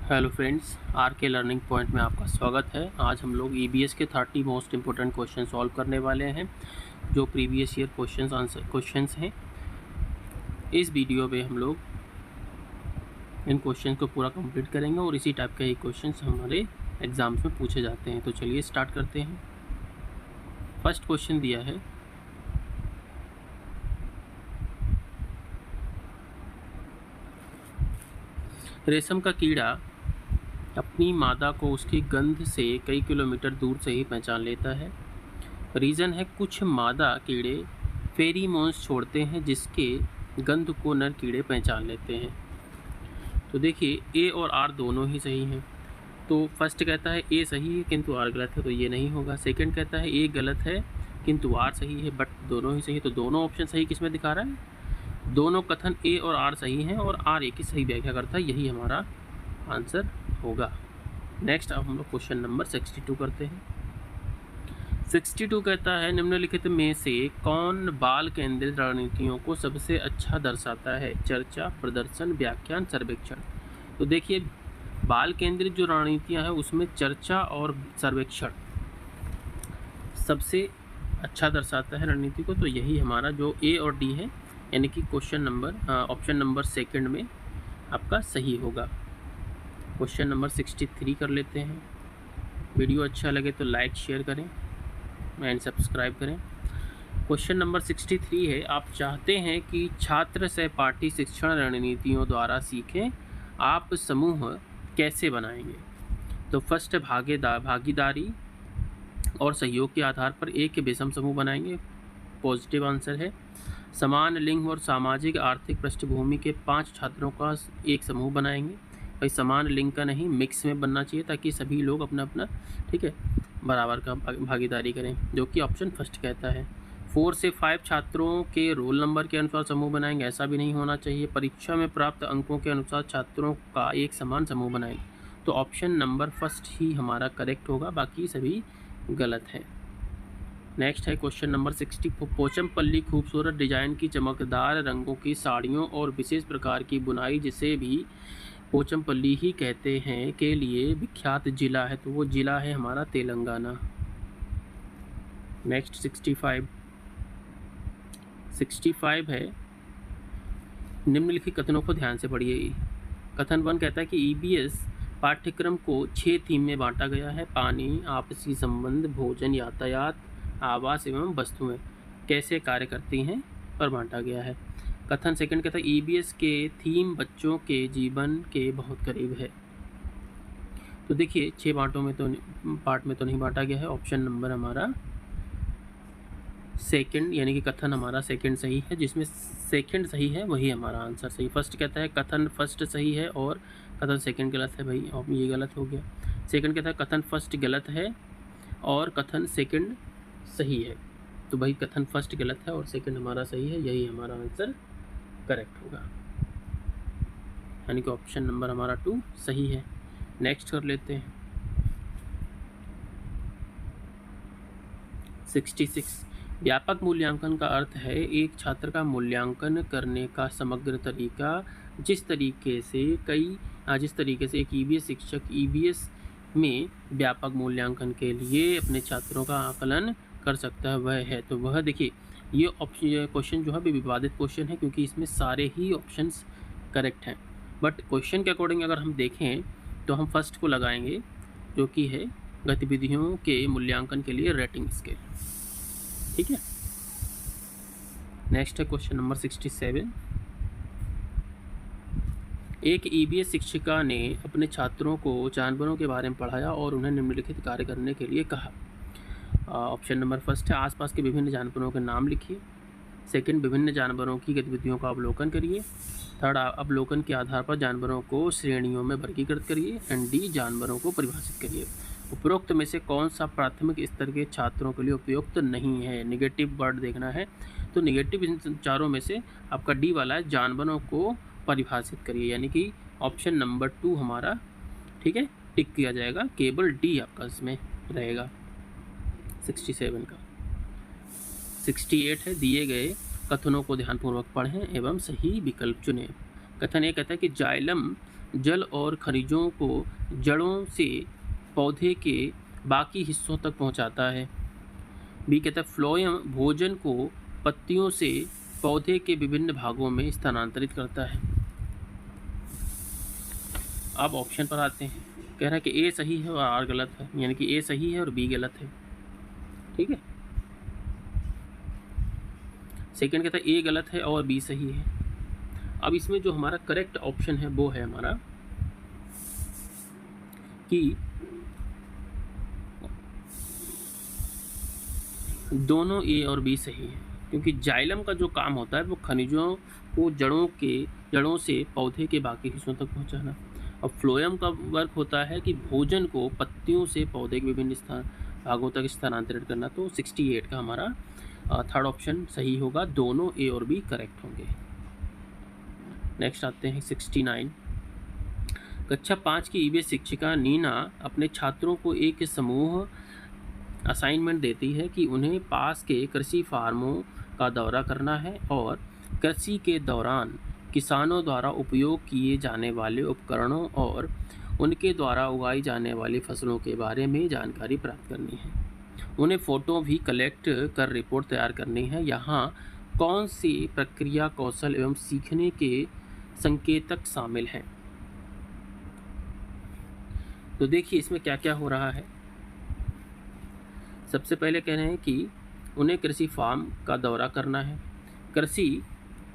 Hello friends, are के learning point में आपका स्वागत है। आज हम लोग ईबीएस के 30 मोस्ट इम्पोर्टेंट क्वेश्चन सॉल्व करने वाले हैं, जो प्रीवियस ईयर क्वेश्चंस हैं। इस वीडियो में हम लोग इन क्वेश्चन को पूरा कंप्लीट करेंगे और इसी टाइप के ही क्वेश्चंस हमारे एग्जाम्स में पूछे जाते हैं। तो चलिए स्टार्ट करते हैं। फर्स्ट क्वेश्चन दिया है, रेशम का कीड़ा अपनी मादा को उसकी गंध से कई किलोमीटर दूर से ही पहचान लेता है। रीज़न है, कुछ मादा कीड़े फेरीमोन्स छोड़ते हैं जिसके गंध को नर कीड़े पहचान लेते हैं। तो देखिए, ए और आर दोनों ही सही हैं। तो फर्स्ट कहता है ए सही है किंतु आर गलत है, तो ये नहीं होगा। सेकंड कहता है ए गलत है किंतु आर सही है, बट दोनों ही सही है। तो दोनों ऑप्शन सही किसमें दिखा रहा है? दोनों कथन ए और आर सही हैं और आर ए की सही व्याख्या करता है, यही हमारा आंसर होगा। नेक्स्ट अब हम लोग क्वेश्चन नंबर 62 करते हैं। 62 कहता है, निम्नलिखित में से कौन बाल केंद्रित रणनीतियों को सबसे अच्छा दर्शाता है? चर्चा, प्रदर्शन, व्याख्यान, सर्वेक्षण। तो देखिए, बाल केंद्रित जो रणनीतियाँ हैं उसमें चर्चा और सर्वेक्षण सबसे अच्छा दर्शाता है रणनीति को, तो यही हमारा जो ए और डी है, यानी कि ऑप्शन नंबर सेकंड में आपका सही होगा। क्वेश्चन नंबर 63 कर लेते हैं। वीडियो अच्छा लगे तो लाइक शेयर करें एंड सब्सक्राइब करें। क्वेश्चन नंबर 63 है, आप चाहते हैं कि छात्र सहपाठी शिक्षण रणनीतियों द्वारा सीखें, आप समूह कैसे बनाएंगे? तो फर्स्ट भागीदारी और सहयोग के आधार पर एक विषम समूह बनाएंगे, पॉजिटिव आंसर है। समान लिंग और सामाजिक आर्थिक पृष्ठभूमि के 5 छात्रों का एक समूह बनाएंगे। भाई समान लिंग का नहीं, मिक्स में बनना चाहिए ताकि सभी लोग अपना अपना ठीक है बराबर का भागीदारी करें, जो कि ऑप्शन फर्स्ट कहता है। 4 से 5 छात्रों के रोल नंबर के अनुसार समूह बनाएंगे, ऐसा भी नहीं होना चाहिए। परीक्षा में प्राप्त अंकों के अनुसार छात्रों का एक समान समूह बनाएंगे, तो ऑप्शन नंबर फर्स्ट ही हमारा करेक्ट होगा, बाकी सभी गलत है। नेक्स्ट है क्वेश्चन नंबर 64। पोचमपल्ली खूबसूरत डिजाइन की चमकदार रंगों की साड़ियों और विशेष प्रकार की बुनाई, जिसे भी पोचमपल्ली ही कहते हैं, के लिए विख्यात जिला है, तो वो जिला है हमारा तेलंगाना। नेक्स्ट 65 है, निम्नलिखित कथनों को ध्यान से पढ़िए। कथन 1 कहता है कि ईबीएस पाठ्यक्रम को 6 थीम में बांटा गया है। पानी, आपसी संबंध, भोजन, यातायात, आवास एवं वस्तुएं कैसे कार्य करती हैं पर बांटा गया है। कथन सेकंड कहता है, ईबीएस के थीम बच्चों के जीवन के बहुत करीब है। तो देखिए, 6 पार्ट में तो नहीं बांटा गया है। ऑप्शन नंबर हमारा सेकंड, यानी कि कथन हमारा सेकंड सही है, जिसमें सेकंड सही है वही हमारा आंसर सही। फर्स्ट कहता है कथन फर्स्ट सही है और कथन सेकंड गलत है, भाई अब ये गलत हो गया। सेकंड कहता है कथन फर्स्ट गलत है और कथन सेकंड सही है, तो भाई कथन फर्स्ट गलत है और सेकंड हमारा सही है, यही हमारा आंसर करेक्ट होगा, यानी कि ऑप्शन नंबर हमारा 2 सही है। नेक्स्ट कर लेते हैं 66। व्यापक मूल्यांकन का अर्थ है एक छात्र का मूल्यांकन करने का समग्र तरीका, जिस तरीके से एक ईबीएस शिक्षक ईबीएस में व्यापक मूल्यांकन के लिए अपने छात्रों का आकलन कर सकता है, वह है। तो वह देखिए, ये क्वेश्चन जो है विवादित क्वेश्चन है, क्योंकि इसमें सारे ही ऑप्शंस करेक्ट हैं, बट क्वेश्चन के अकॉर्डिंग अगर हम देखें तो हम फर्स्ट को लगाएंगे, जो कि है गतिविधियों के मूल्यांकन के लिए रेटिंग स्केल। ठीक है। नेक्स्ट है क्वेश्चन नंबर 67। एक ईबीएस शिक्षिका ने अपने छात्रों को जानवरों के बारे में पढ़ाया और उन्हें निम्नलिखित कार्य करने के लिए कहा। ऑप्शन नंबर फर्स्ट है, आसपास के विभिन्न जानवरों के नाम लिखिए। सेकंड, विभिन्न जानवरों की गतिविधियों का अवलोकन करिए। थर्ड, अवलोकन के आधार पर जानवरों को श्रेणियों में वर्गीकृत करिए। एंड डी, जानवरों को परिभाषित करिए। उपरोक्त में से कौन सा प्राथमिक स्तर के छात्रों के लिए उपयुक्त नहीं है? नेगेटिव वर्ड देखना है, तो नेगेटिव इन चारों में से आपका डी वाला है, जानवरों को परिभाषित करिए, यानी कि ऑप्शन नंबर 2 हमारा ठीक है टिक किया जाएगा, केवल डी आपका इसमें रहेगा 67 का। 68 है, दिए गए कथनों को ध्यानपूर्वक पढ़ें एवं सही विकल्प चुनें। कथन ये कहता है कि जाइलम जल और खनिजों को जड़ों से पौधे के बाकी हिस्सों तक पहुंचाता है। बी कहता है फ्लोएम भोजन को पत्तियों से पौधे के विभिन्न भागों में स्थानांतरित करता है। अब ऑप्शन पर आते हैं। कह रहा है कि ए सही है और आर गलत है, यानी कि ए सही है और बी गलत है। ठीक है, सेकंड कहता है ए गलत है और बी सही है। अब इसमें जो हमारा करेक्ट ऑप्शन है वो है हमारा कि दोनों ए और बी सही है, क्योंकि जाइलम का जो काम होता है वो खनिजों को जड़ों से पौधे के बाकी हिस्सों तक पहुंचाना, और फ्लोएम का वर्क होता है कि भोजन को पत्तियों से पौधे के विभिन्न भागों तक स्थानांतरित करना। तो 68 का हमारा थर्ड ऑप्शन सही होगा, दोनों ए और बी करेक्ट होंगे। नेक्स्ट आते हैं 69। कक्षा 5 की ईवीएस शिक्षिका नीना अपने छात्रों को एक समूह असाइनमेंट देती है कि उन्हें पास के कृषि फार्मों का दौरा करना है और कृषि के दौरान किसानों द्वारा उपयोग किए जाने वाले उपकरणों और उनके द्वारा उगाई जाने वाली फसलों के बारे में जानकारी प्राप्त करनी है। उन्हें फ़ोटो भी कलेक्ट कर रिपोर्ट तैयार करनी है। यहाँ कौन सी प्रक्रिया, कौशल एवं सीखने के संकेतक शामिल हैं? तो देखिए इसमें क्या क्या हो रहा है। सबसे पहले कह रहे हैं कि उन्हें कृषि फार्म का दौरा करना है,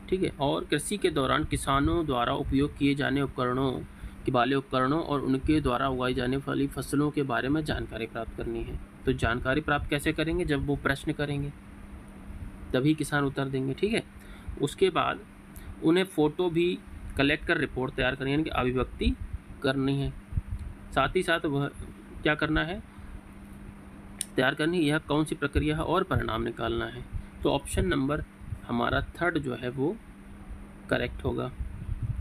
ठीक है, और कृषि के दौरान किसानों द्वारा उपयोग किए जाने उपकरणों और उनके द्वारा उगाई जाने वाली फसलों के बारे में जानकारी प्राप्त करनी है। तो जानकारी प्राप्त कैसे करेंगे? जब वो प्रश्न करेंगे तभी किसान उत्तर देंगे। ठीक है, उसके बाद उन्हें फ़ोटो भी कलेक्ट कर रिपोर्ट तैयार करनी है, यानी कि अभिव्यक्ति करनी है। साथ ही साथ वह क्या करना है, तैयार करनी, यह कौन सी प्रक्रिया है और परिणाम निकालना है। तो ऑप्शन नंबर हमारा थर्ड जो है वो करेक्ट होगा,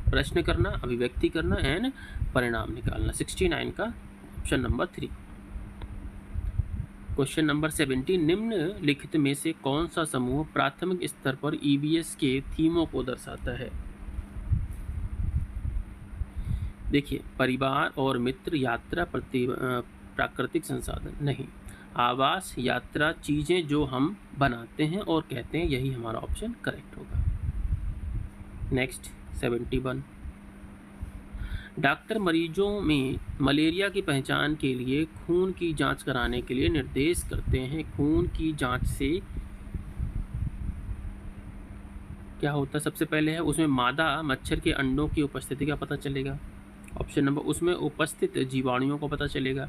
प्रश्न करना, अभिव्यक्ति करना एंड परिणाम निकालना। 69 का ऑप्शन नंबर 3। क्वेश्चन नंबर 70, निम्नलिखित में से कौन सा समूह प्राथमिक स्तर पर ईवीएस के थीमों को दर्शाता है? देखिए, परिवार और मित्र, यात्रा, प्राकृतिक संसाधन नहीं, आवास, यात्रा, चीज़ें जो हम बनाते हैं और कहते हैं, यही हमारा ऑप्शन करेक्ट होगा। नेक्स्ट 71, डॉक्टर मरीजों में मलेरिया की पहचान के लिए खून की जांच कराने के लिए निर्देश करते हैं। खून की जांच से क्या होता है? सबसे पहले है उसमें मादा मच्छर के अंडों की उपस्थिति का पता चलेगा। ऑप्शन नंबर, उसमें उपस्थित जीवाणुओं का पता चलेगा,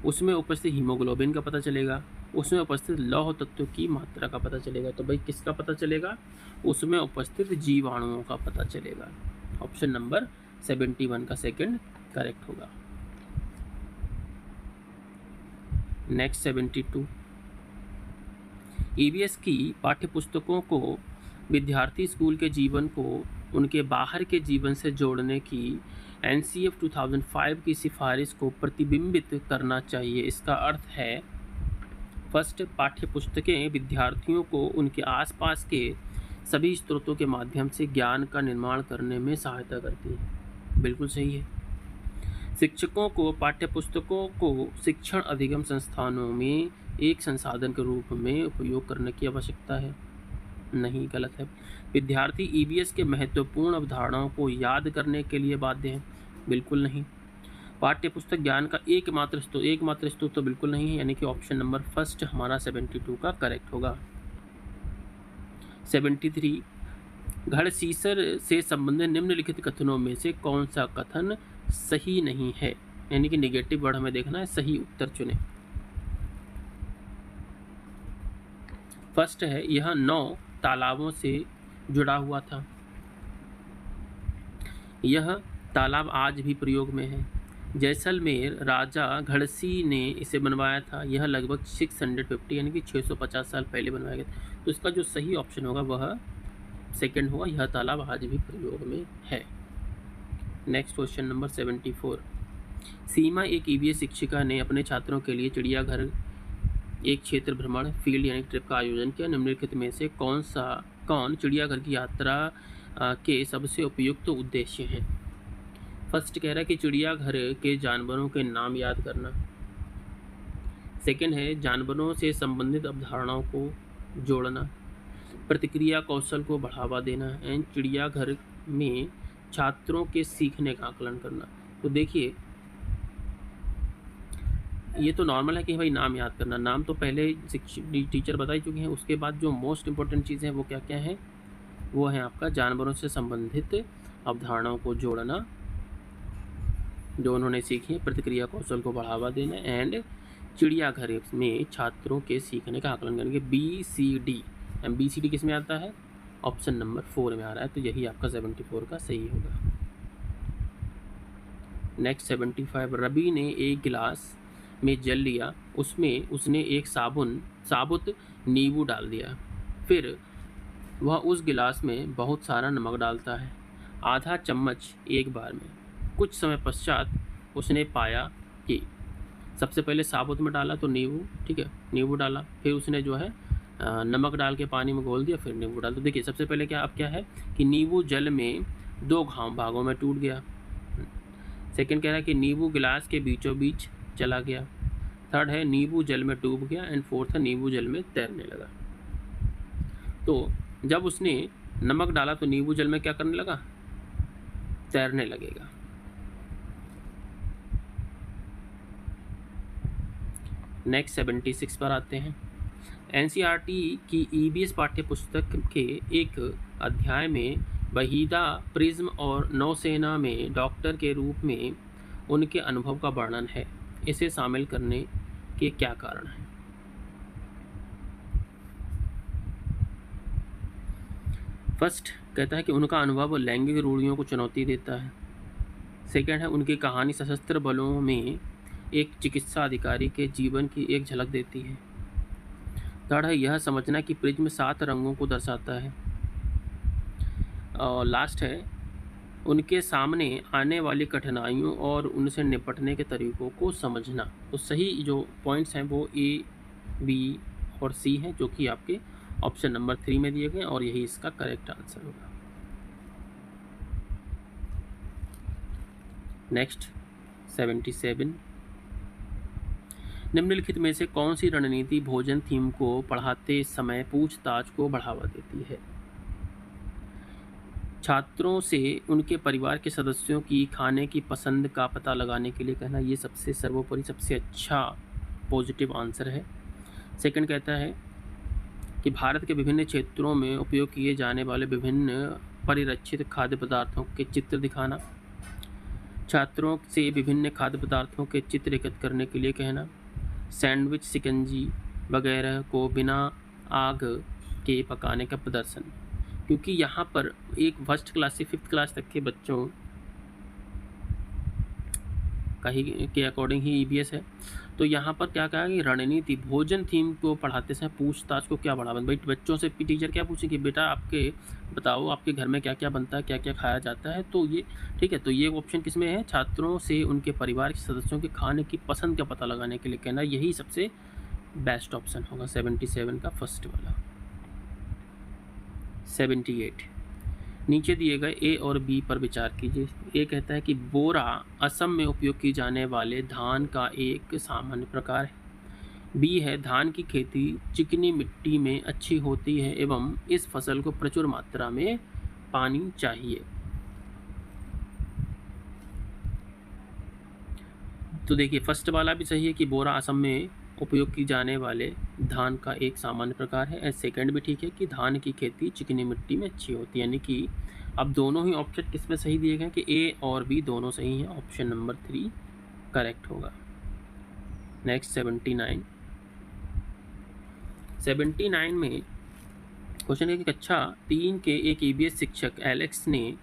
उसमें उपस्थित हीमोग्लोबिन का पता चलेगा, उसमें उपस्थित लौह तत्व की मात्रा का पता चलेगा। तो भाई किसका पता चलेगा? उसमें उपस्थित जीवाणुओं का पता चलेगा। ऑप्शन नंबर 71 का सेकंड करेक्ट होगा। नेक्स्ट 72, ईवीएस की पाठ्यपुस्तकों को विद्यार्थी स्कूल के जीवन को उनके बाहर के जीवन से जोड़ने की एनसीएफ 2005 की सिफारिश को प्रतिबिंबित करना चाहिए। इसका अर्थ है, फर्स्ट, पाठ्यपुस्तकें विद्यार्थियों को उनके आसपास के सभी स्रोतों के माध्यम से ज्ञान का निर्माण करने में सहायता करती है। बिल्कुल सही है। शिक्षकों को पाठ्यपुस्तकों को शिक्षण अधिगम संस्थानों में एक संसाधन के रूप में उपयोग करने की आवश्यकता है? नहीं, गलत है। विद्यार्थी ईवीएस के महत्वपूर्ण अवधारणाओं को याद करने के लिए बाध्य हैं? बिल्कुल नहीं। पाठ्यपुस्तक ज्ञान का एकमात्र स्रोत तो बिल्कुल नहीं है, यानी कि ऑप्शन नंबर फर्स्ट हमारा 72 का करेक्ट होगा। 73, घड़सीसर से संबंधित निम्नलिखित कथनों में से कौन सा कथन सही नहीं है? यानी कि नेगेटिव वर्ड हमें देखना है, सही उत्तर चुने। फर्स्ट है, यह 9 तालाबों से जुड़ा हुआ था। यह तालाब आज भी प्रयोग में है। जैसलमेर राजा घड़सी ने इसे बनवाया था। यह लगभग 650 यानी कि 650 साल पहले बनवाया गया। तो इसका जो सही ऑप्शन होगा वह सेकंड होगा, यह तालाब आज भी प्रयोग में है। नेक्स्ट क्वेश्चन नंबर 74, सीमा एक ईवीएस शिक्षिका ने अपने छात्रों के लिए चिड़ियाघर एक क्षेत्र भ्रमण फील्ड यानी ट्रिप का आयोजन किया। निम्नलिखित में से कौन चिड़ियाघर की यात्रा के सबसे उपयुक्त उद्देश्य हैं? फर्स्ट कह रहा है कि चिड़ियाघर के जानवरों के नाम याद करना। सेकंड है जानवरों से संबंधित अवधारणाओं को जोड़ना, प्रतिक्रिया कौशल को बढ़ावा देना एंड चिड़ियाघर में छात्रों के सीखने का आकलन करना। तो देखिए ये तो नॉर्मल है कि भाई नाम याद करना, नाम तो पहले टीचर बता ही चुके हैं। उसके बाद जो मोस्ट इंपॉर्टेंट चीज़ें हैं वो क्या क्या है, वो है आपका जानवरों से संबंधित अवधारणाओं को जोड़ना जो उन्होंने सीखी, प्रतिक्रिया कौशल को बढ़ावा देना एंड चिड़ियाघर में छात्रों के सीखने का आकलन करेंगे। BCD किस में आता है, ऑप्शन नंबर 4 में आ रहा है, तो यही आपका 74 का सही होगा। नेक्स्ट 75, रवि ने एक गिलास में जल लिया, उसमें उसने एक साबुत नींबू डाल दिया, फिर वह उस गिलास में बहुत सारा नमक डालता है, आधा चम्मच एक बार में। कुछ समय पश्चात उसने पाया कि सबसे पहले साबुत में डाला तो नींबू, ठीक है, नींबू डाला, फिर उसने जो है नमक डाल के पानी में घोल दिया, फिर नींबू डाल। तो देखिए सबसे पहले क्या है कि नींबू जल में 2 भागों में टूट गया। सेकंड कह रहा है कि नींबू गिलास के बीचों बीच चला गया। थर्ड है नींबू जल में डूब गया एंड फोर्थ है नींबू जल में तैरने लगा। तो जब उसने नमक डाला तो नींबू जल में क्या करने लगा, तैरने लगेगा। नेक्स्ट 76 पर आते हैं। NCERT की EVS पाठ्यपुस्तक के एक अध्याय में वहीदा प्रिज्म और नौसेना में डॉक्टर के रूप में उनके अनुभव का वर्णन है, इसे शामिल करने के क्या कारण हैं। फर्स्ट कहता है कि उनका अनुभव लैंगिक रूढ़ियों को चुनौती देता है। सेकंड है उनकी कहानी सशस्त्र बलों में एक चिकित्सा अधिकारी के जीवन की एक झलक देती है। थर्ड है यह समझना कि प्रिज्म 7 रंगों को दर्शाता है। और लास्ट है उनके सामने आने वाली कठिनाइयों और उनसे निपटने के तरीकों को समझना। तो सही जो पॉइंट्स हैं वो A, B और C हैं, जो कि आपके ऑप्शन नंबर 3 में दिए गए और यही इसका करेक्ट आंसर होगा। नेक्स्ट 77, निम्नलिखित में से कौन सी रणनीति भोजन थीम को पढ़ाते समय पूछताछ को बढ़ावा देती है। छात्रों से उनके परिवार के सदस्यों की खाने की पसंद का पता लगाने के लिए कहना, ये सबसे सर्वोपरि सबसे अच्छा पॉजिटिव आंसर है। सेकंड कहता है कि भारत के विभिन्न क्षेत्रों में उपयोग किए जाने वाले विभिन्न परिरक्षित खाद्य पदार्थों के चित्र दिखाना, छात्रों से विभिन्न खाद्य पदार्थों के चित्र एकत्र करने के लिए कहना, सैंडविच, शिकंजी वगैरह को बिना आग के पकाने का प्रदर्शन। क्योंकि यहाँ पर एक फर्स्ट क्लास से 5th क्लास तक के बच्चों का ही के अकॉर्डिंग ही EVS है, तो यहाँ पर क्या कहा कि रणनीति भोजन थीम को पढ़ाते समय पूछताछ को क्या बढ़ावा। भाई बच्चों से टीचर क्या पूछे कि बेटा आपके बताओ आपके घर में क्या क्या बनता है, क्या क्या खाया जाता है। तो ये ठीक है, तो ये ऑप्शन किस में है, छात्रों से उनके परिवार के सदस्यों के खाने की पसंद का पता लगाने के लिए कहना, यही सबसे बेस्ट ऑप्शन होगा 77 का फर्स्ट वाला। 78, नीचे दिए गए A और B पर विचार कीजिए। A कहता है कि बोरा असम में उपयोग की जाने वाले धान का एक सामान्य प्रकार है। B है धान की खेती चिकनी मिट्टी में अच्छी होती है एवं इस फसल को प्रचुर मात्रा में पानी चाहिए। तो देखिए फर्स्ट वाला भी सही है कि बोरा असम में उपयोग की जाने वाले धान का एक सामान्य प्रकार है। सेकंड भी ठीक है कि धान की खेती चिकनी मिट्टी में अच्छी होती है, यानी कि अब दोनों ही ऑप्शन किस में सही दिए गए कि A और B दोनों सही हैं, ऑप्शन नंबर 3 करेक्ट होगा। नेक्स्ट 79 में क्वेश्चन है कि कक्षा 3 के एक EVS शिक्षक एलेक्स ने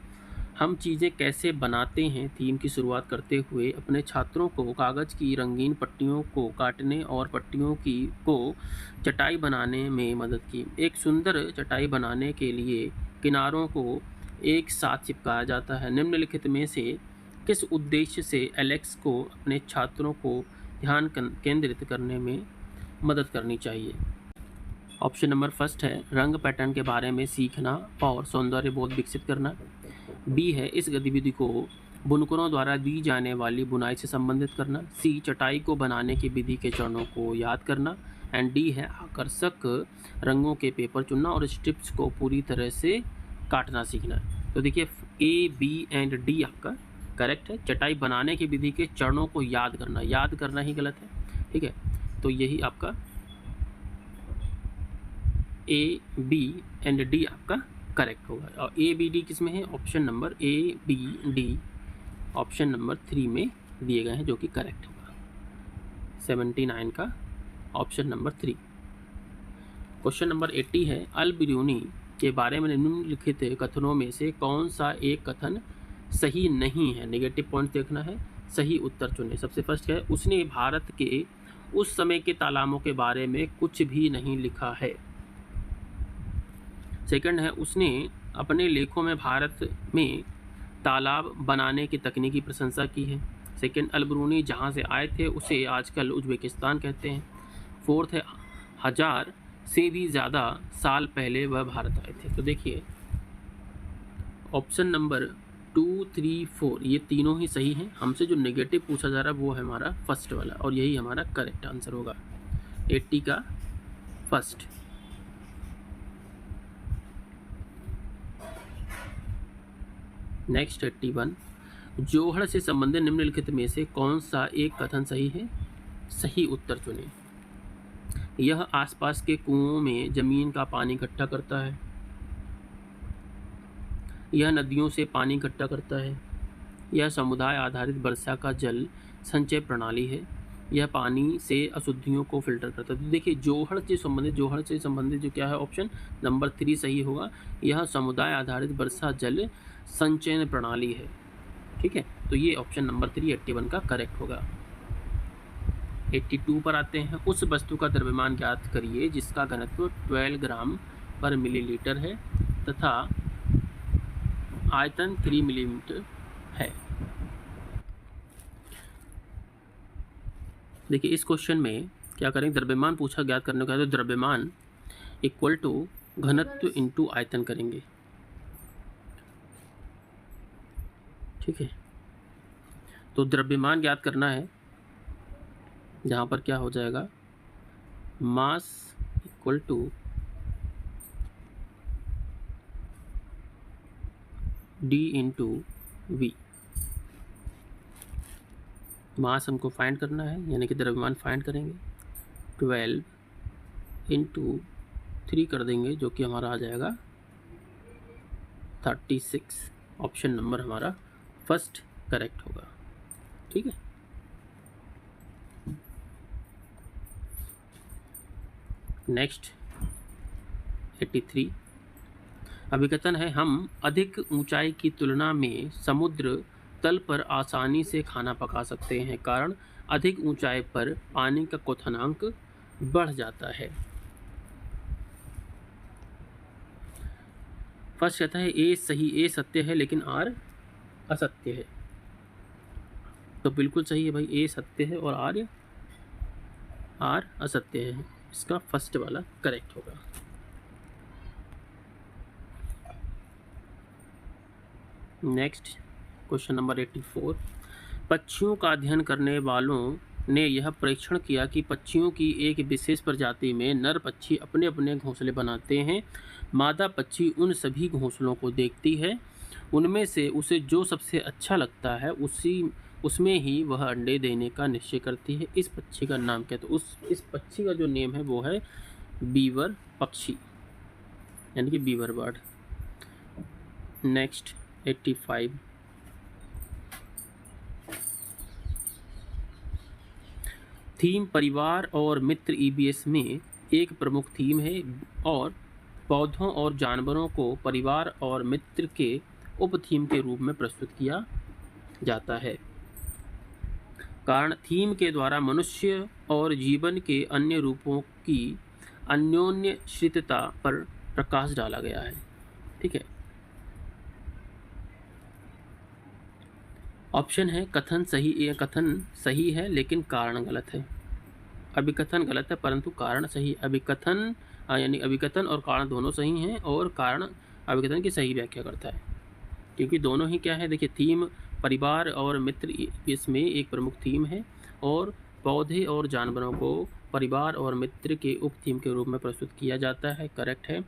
हम चीज़ें कैसे बनाते हैं थीम की शुरुआत करते हुए अपने छात्रों को कागज़ की रंगीन पट्टियों को काटने और पट्टियों को चटाई बनाने में मदद की। एक सुंदर चटाई बनाने के लिए किनारों को एक साथ चिपकाया जाता है। निम्नलिखित में से किस उद्देश्य से एलेक्स को अपने छात्रों को ध्यान केंद्रित करने में मदद करनी चाहिए। ऑप्शन नंबर फर्स्ट है रंग पैटर्न के बारे में सीखना और सौंदर्य बोध विकसित करना। B है इस गतिविधि को बुनकरों द्वारा दी जाने वाली बुनाई से संबंधित करना। सी, चटाई को बनाने की विधि के चरणों को याद करना। एंड डी है आकर्षक रंगों के पेपर चुनना और स्ट्रिप्स को पूरी तरह से काटना सीखना। तो देखिए ए, बी एंड डी आपका करेक्ट है। चटाई बनाने की विधि के चरणों को याद करना ही गलत है, ठीक है। तो यही आपका ए, बी एंड डी आपका करेक्ट होगा। और ए, बी, डी किस में है? Option number A, B, D option number 3 में दिए गए हैं, जो कि करेक्ट होगा। 79 का ऑप्शन नंबर 3। क्वेश्चन नंबर 80 है, अल बिरूनी के बारे में निम्नलिखित कथनों में से कौन सा एक कथन सही नहीं है? नेगेटिव पॉइंट देखना है, सही उत्तर चुने। सबसे फर्स्ट है, उसने भारत के उस समय के तालाबों के बारे में कुछ भी नहीं लिखा है। सेकंड है, उसने अपने लेखों में भारत में तालाब बनाने की तकनीकी प्रशंसा की है। सेकंड, अल बिरूनी जहाँ से आए थे उसे आजकल उज्बेकिस्तान कहते हैं। फोर्थ है, 1000 से भी ज़्यादा साल पहले वह भारत आए थे। तो देखिए ऑप्शन नंबर 2, 3, 4 ये तीनों ही सही हैं। हमसे जो नेगेटिव पूछा जा रहा है वो है हमारा फर्स्ट वाला, और यही हमारा करेक्ट आंसर होगा। 80 का फर्स्ट। नेक्स्ट 81, जोहड़ से संबंधित निम्नलिखित में से कौन सा एक कथन सही है? सही उत्तर चुनें। यह आसपास के कुओं में जमीन का पानी इकट्ठा करता है। यह नदियों से पानी इकट्ठा करता है। यह समुदाय आधारित वर्षा का जल संचय प्रणाली है। यह पानी से अशुद्धियों को फिल्टर करता है। तो देखिए जोहड़ से संबंधित जो क्या है, ऑप्शन नंबर 3 सही होगा। यह समुदाय आधारित वर्षा जल संचयन प्रणाली है, ठीक है। तो ये ऑप्शन नंबर 3 81 का करेक्ट होगा। 82 पर आते हैं, उस वस्तु का द्रव्यमान ज्ञात करिए जिसका घनत्व 12 ग्राम पर मिलीलीटर है तथा आयतन 3 मिलीमीटर है। देखिए इस क्वेश्चन में क्या करेंगे, द्रव्यमान पूछा ज्ञात करने का है, तो द्रव्यमान इक्वल टू घनत्व इंटू आयतन करेंगे, ठीक है। तो द्रव्यमान ज्ञात करना है, जहाँ पर क्या हो जाएगा, mass equal to D into V. Mass हमको फाइंड करना है, यानी कि द्रव्यमान फाइंड करेंगे। 12 इंटू 3 कर देंगे, जो कि हमारा आ जाएगा 36। ऑप्शन नंबर हमारा फर्स्ट करेक्ट होगा, ठीक है। नेक्स्ट 83, अभिकथन है, हम अधिक ऊंचाई की तुलना में समुद्र तल पर आसानी से खाना पका सकते हैं, कारण अधिक ऊंचाई पर पानी का क्वथनांक बढ़ जाता है। फर्स्ट कहता है ए सत्य है लेकिन आर असत्य है। तो बिल्कुल सही है भाई, ए सत्य है और आर असत्य है। इसका फर्स्ट वाला करेक्ट होगा। नेक्स्ट क्वेश्चन नंबर 84, पक्षियों का अध्ययन करने वालों ने यह परीक्षण किया कि पक्षियों की एक विशेष प्रजाति में नर पक्षी अपने अपने घोंसले बनाते हैं। मादा पक्षी उन सभी घोंसलों को देखती है, उनमें से उसे जो सबसे अच्छा लगता है उसमें ही वह अंडे देने का निश्चय करती है। इस पक्षी का नाम क्या है? तो इस पक्षी का जो नेम है वो है बीवर पक्षी, यानी कि बीवर बर्ड। नेक्स्ट 85, थीम परिवार और मित्र ईबीएस में एक प्रमुख थीम है और पौधों और जानवरों को परिवार और मित्र के उप थीम के रूप में प्रस्तुत किया जाता है। कारण थीम के द्वारा मनुष्य और जीवन के अन्य रूपों की अन्योन्यश्रितता पर प्रकाश डाला गया है, ठीक है। ऑप्शन है कथन सही है लेकिन कारण गलत है। अभिकथन गलत है परंतु कारण सही। अभिकथन यानी अभिकथन और कारण दोनों सही हैं, और कारण अभिकथन की सही व्याख्या करता है, क्योंकि दोनों ही क्या है, देखिए थीम परिवार और मित्र इसमें एक प्रमुख थीम है और पौधे और जानवरों को परिवार और मित्र के उप थीम के रूप में प्रस्तुत किया जाता है। करेक्ट है।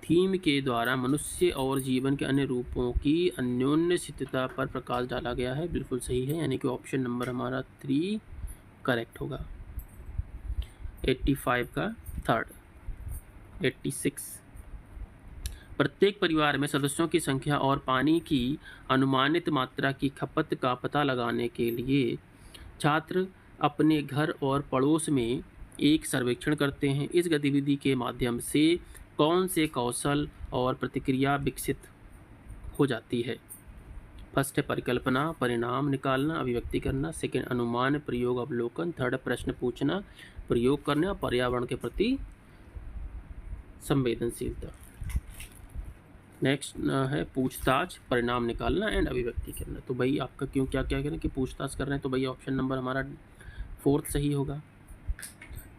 थीम के द्वारा मनुष्य और जीवन के अन्य रूपों की अन्योन्यसिद्धता पर प्रकाश डाला गया है। बिल्कुल सही है, यानी कि ऑप्शन नंबर हमारा 3 करेक्ट होगा। 85 का थर्ड। 86 प्रत्येक परिवार में सदस्यों की संख्या और पानी की अनुमानित मात्रा की खपत का पता लगाने के लिए छात्र अपने घर और पड़ोस में एक सर्वेक्षण करते हैं। इस गतिविधि के माध्यम से कौन से कौशल और प्रतिक्रिया विकसित हो जाती है? फर्स्ट है परिकल्पना, परिणाम निकालना, अभिव्यक्ति करना। सेकंड अनुमान, प्रयोग, अवलोकन। थर्ड प्रश्न पूछना, प्रयोग करना, पर्यावरण के प्रति संवेदनशीलता। नेक्स्ट है पूछताछ, परिणाम निकालना एंड अभिव्यक्ति करना। तो भाई आपका क्यों क्या क्या करें कि पूछताछ कर रहे हैं, तो भाई ऑप्शन नंबर हमारा 4 सही होगा।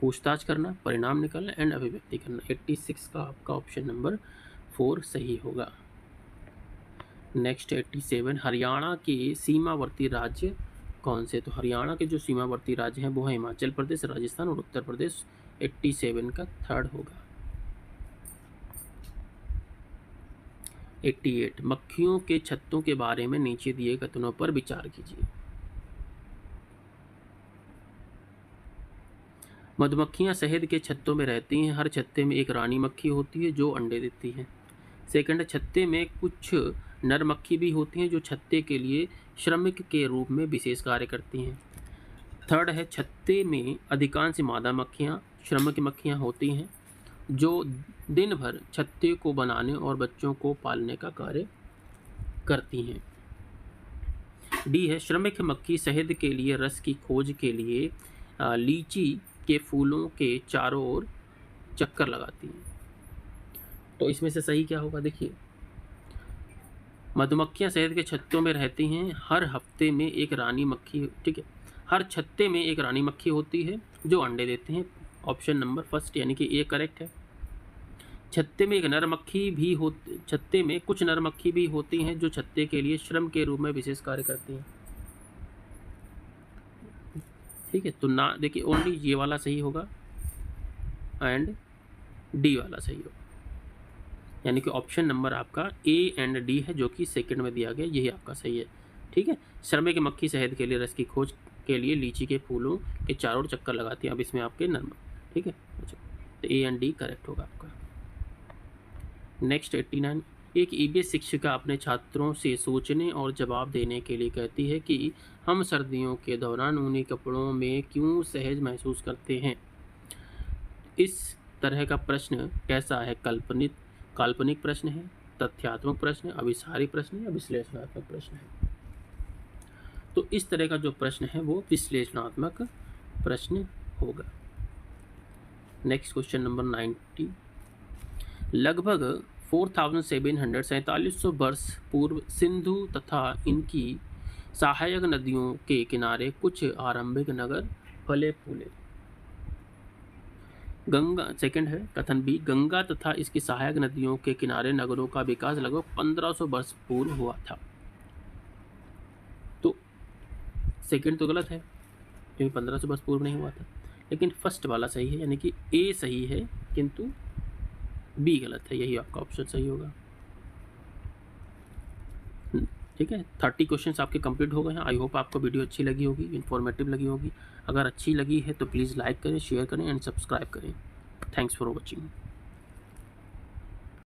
पूछताछ करना, परिणाम निकालना एंड अभिव्यक्ति करना। 86 का आपका ऑप्शन नंबर 4 सही होगा। नेक्स्ट 87 हरियाणा के सीमावर्ती राज्य कौन से? तो हरियाणा के जो सीमावर्ती राज्य हैं वो है हिमाचल प्रदेश, राजस्थान और उत्तर प्रदेश। 87 का थर्ड होगा। 88 मक्खियों के छत्तों के बारे में नीचे दिए कथनों पर विचार कीजिए। मधुमक्खियां शहद के छत्तों में रहती हैं। हर छत्ते में एक रानी मक्खी होती है जो अंडे देती है। सेकंड, छत्ते में कुछ नर मक्खी भी होती हैं जो छत्ते के लिए श्रमिक के रूप में विशेष कार्य करती हैं। थर्ड है, छत्ते में अधिकांश मादा मक्खियां श्रमिक मक्खियां होती हैं जो दिन भर छत्ते को बनाने और बच्चों को पालने का कार्य करती हैं। डी है, श्रमिक मक्खी शहद के लिए रस की खोज के लिए लीची के फूलों के चारों ओर चक्कर लगाती हैं। तो इसमें से सही क्या होगा? देखिए, मधुमक्खियां शहद के छत्तों में रहती हैं। हर हफ्ते में एक रानी मक्खी, ठीक है, हर छत्ते में एक रानी मक्खी होती है जो अंडे देते हैं। ऑप्शन नंबर फर्स्ट यानी कि ए करेक्ट है। छत्ते में एक नर मक्खी भी छत्ते में कुछ नर मक्खी भी होती हैं जो छत्ते के लिए श्रम के रूप में विशेष कार्य करती हैं। ठीक है, तो ना देखिए ओनली ये वाला सही होगा एंड डी वाला सही होगा, यानी कि ऑप्शन नंबर आपका ए एंड डी है जो कि सेकंड में दिया गया, यही आपका सही है। ठीक है, श्रमिक मक्खी शहद के लिए रस की खोज के लिए लीची के फूलों के चारों ओर चक्कर लगाती है। अब इसमें आपके नर्म, ठीक है, अच्छा, तो ए एंड डी करेक्ट होगा आपका। नेक्स्ट 89 एक ईबीएस शिक्षिका अपने छात्रों से सोचने और जवाब देने के लिए कहती है कि हम सर्दियों के दौरान ऊनी कपड़ों में क्यों सहज महसूस करते हैं। इस तरह का प्रश्न कैसा है? काल्पनिक प्रश्न है, तथ्यात्मक प्रश्न है, अभिसारी प्रश्न है या विश्लेषणात्मक प्रश्न है? तो इस तरह का जो प्रश्न है वो विश्लेषणात्मक प्रश्न होगा। नेक्स्ट क्वेश्चन नंबर 90 लगभग 4700 वर्ष पूर्व सिंधु तथा इनकी सहायक नदियों के किनारे कुछ आरंभिक नगर फले फूले। गंगा, सेकंड है कथन बी, गंगा तथा इसकी सहायक नदियों के किनारे नगरों का विकास लगभग 1500 वर्ष पूर्व हुआ था। तो सेकंड तो गलत है क्योंकि 1500 वर्ष पूर्व नहीं हुआ था, लेकिन फर्स्ट वाला सही है, यानी कि ए सही है किंतु बी गलत है, यही आपका ऑप्शन सही होगा। ठीक है, 30 क्वेश्चंस आपके कंप्लीट हो गए हैं। आई होप आपको वीडियो अच्छी लगी होगी, इन्फॉर्मेटिव लगी होगी। अगर अच्छी लगी है तो प्लीज़ लाइक करें, शेयर करें एंड सब्सक्राइब करें। Thanks for watching.